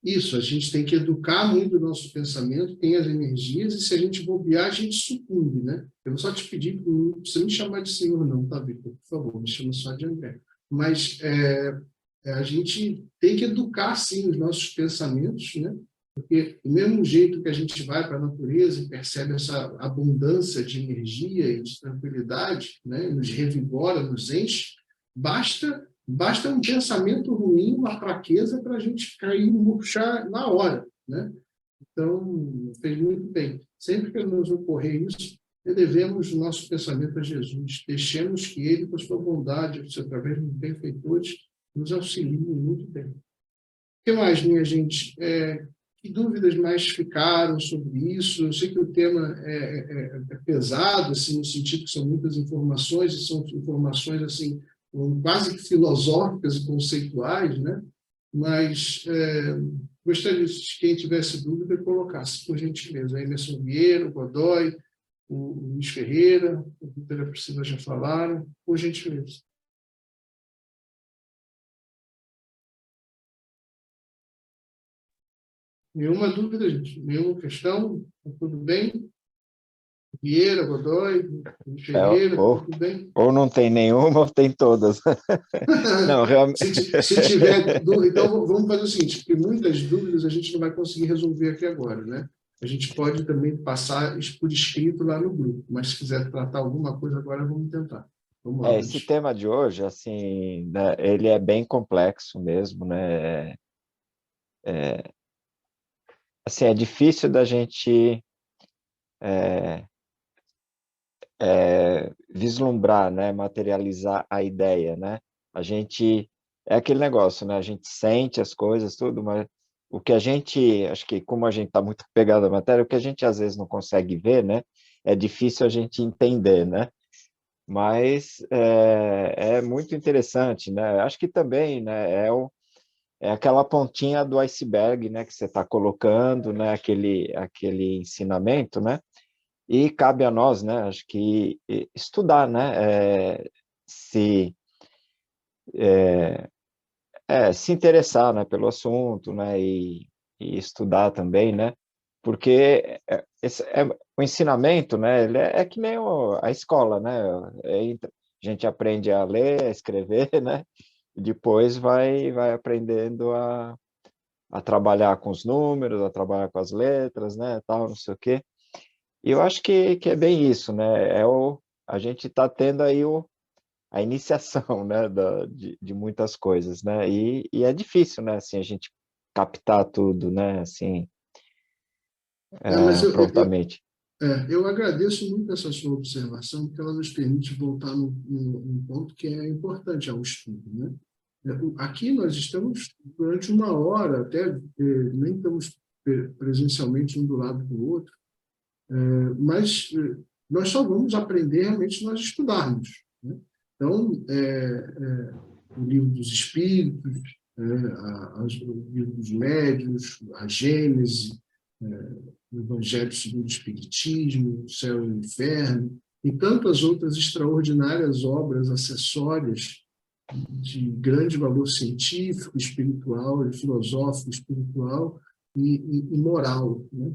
Isso, a gente tem que educar muito o nosso pensamento, tem as energias, e se a gente bobear, a gente sucumbe, né? Eu vou só te pedir, não precisa me chamar de senhor não, tá, Vitor? Por favor, me chama só de André. Mas a gente tem que educar, sim, os nossos pensamentos, né? Porque do mesmo jeito que a gente vai para a natureza e percebe essa abundância de energia e de tranquilidade, né? Nos revigora, nos enche, basta um pensamento ruim, uma fraqueza para a gente cair e murchar na hora, né? Então, fez muito bem. Sempre que nos ocorrer isso, elevemos o nosso pensamento a Jesus. Deixemos que Ele, com sua bondade, através dos benfeitores, nos auxilie muito bem. O que mais, minha gente? Que dúvidas mais ficaram sobre isso? Eu sei que o tema é pesado, assim, no sentido que são muitas informações, e são informações assim, quase que filosóficas e conceituais, né? Mas gostaria de quem tivesse dúvida colocasse, por gentileza. A Emerson Vieira, o Godoy, o Luiz Ferreira, o Vitor e a Priscila já falaram, por gentileza. Nenhuma dúvida, gente? Nenhuma questão? Tudo bem? Vieira, Godoy, Ferreira, tudo bem? Ou não tem nenhuma, ou tem todas. Não, realmente... se tiver dúvida, então vamos fazer o seguinte, porque muitas dúvidas a gente não vai conseguir resolver aqui agora, né? A gente pode também passar isso por escrito lá no grupo, mas se quiser tratar alguma coisa agora, vamos tentar. Vamos lá, esse tema de hoje, assim, né, ele é bem complexo mesmo, né? Assim, é difícil da gente vislumbrar, né, materializar a ideia, né? A gente é aquele negócio, né? A gente sente as coisas, tudo, mas o que a gente, acho que como a gente está muito pegado à matéria, o que a gente às vezes não consegue ver, né? É difícil a gente entender, né? Mas é muito interessante, né? Acho que também, né? É aquela pontinha do iceberg, né? Que você está colocando, né? Aquele ensinamento, né? E cabe a nós, né, acho que estudar, né, se interessar, né, pelo assunto, né, e estudar também, né, porque o ensinamento, né, ele é que nem a escola, né, a gente aprende a ler, a escrever, né, e depois vai aprendendo a trabalhar com os números, a trabalhar com as letras, né, tal, não sei o quê. E eu acho que é bem isso, né? A gente está tendo aí a iniciação, né, de muitas coisas, né? E é difícil, né, assim, a gente captar tudo, né, assim, Mas prontamente. eu agradeço muito essa sua observação, porque ela nos permite voltar num ponto que é importante ao estudo, né? Aqui nós estamos durante uma hora, até nem estamos presencialmente um do lado do outro, mas nós só vamos aprender realmente se nós estudarmos, né? Então, o livro dos Espíritos, o livro dos Médiuns, a Gênese, o Evangelho segundo o Espiritismo, o Céu e o Inferno, e tantas outras extraordinárias obras acessórias de grande valor científico, espiritual, filosófico, espiritual e moral, né?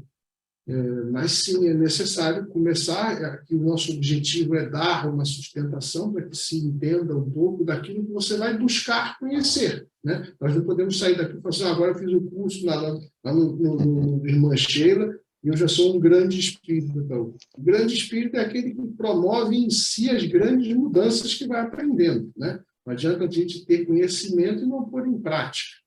Mas sim, é necessário começar, que o nosso objetivo é dar uma sustentação para que se entenda um pouco daquilo que você vai buscar conhecer, né? Nós não podemos sair daqui e falar assim, agora eu fiz o curso lá no Irmã Sheila e eu já sou um grande espírito. Então, o grande espírito é aquele que promove em si as grandes mudanças que vai aprendendo, né? Não adianta a gente ter conhecimento e não pôr em prática.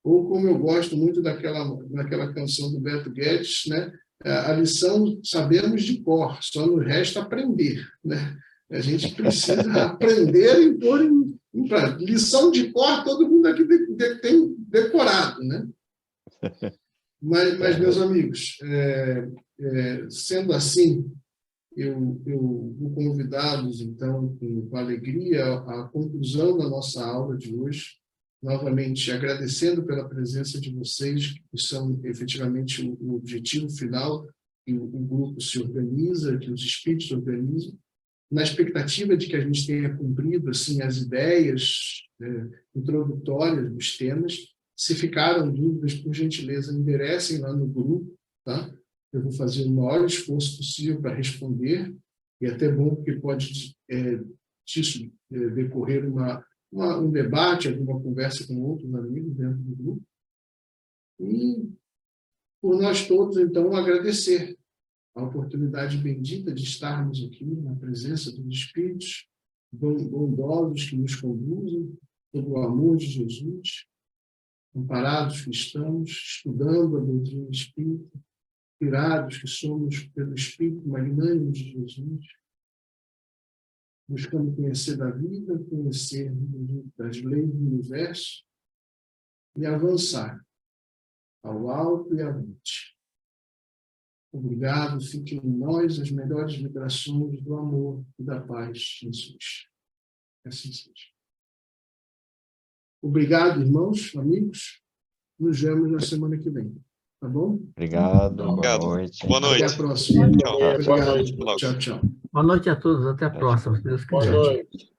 Ou como eu gosto muito daquela canção do Beto Guedes, né? A lição sabemos de cor, só nos resta aprender, né? A gente precisa aprender e pôr em prática. Lição de cor, todo mundo aqui tem decorado, né? Mas meus amigos, sendo assim, eu vou convidá-los, então, com alegria, à conclusão da nossa aula de hoje, novamente agradecendo pela presença de vocês, que são efetivamente o objetivo final, que o grupo se organiza, que os espíritos se organizam, na expectativa de que a gente tenha cumprido assim, as ideias introdutórias dos temas. Se ficaram dúvidas, por gentileza, enderecem lá no grupo, tá? Eu vou fazer o maior esforço possível para responder, e é até bom porque pode disso decorrer um debate, alguma conversa com outros amigos dentro do grupo. E, por nós todos, então, agradecer a oportunidade bendita de estarmos aqui na presença dos Espíritos bondosos que nos conduzem, pelo amor de Jesus, amparados que estamos, estudando a doutrina espírita, inspirados que somos pelo Espírito magnânimo de Jesus, buscando conhecer da vida, conhecer das leis do universo e avançar ao alto e avante. Obrigado, fiquem em nós as melhores vibrações do amor e da paz de Jesus. Assim seja. Obrigado, irmãos, amigos. Nos vemos na semana que vem. Tá bom? Obrigado, boa noite. Boa noite. Até a próxima. Tchau. Obrigado. Tchau, tchau. Boa noite a todos, até a próxima, se Deus quiser. Boa noite.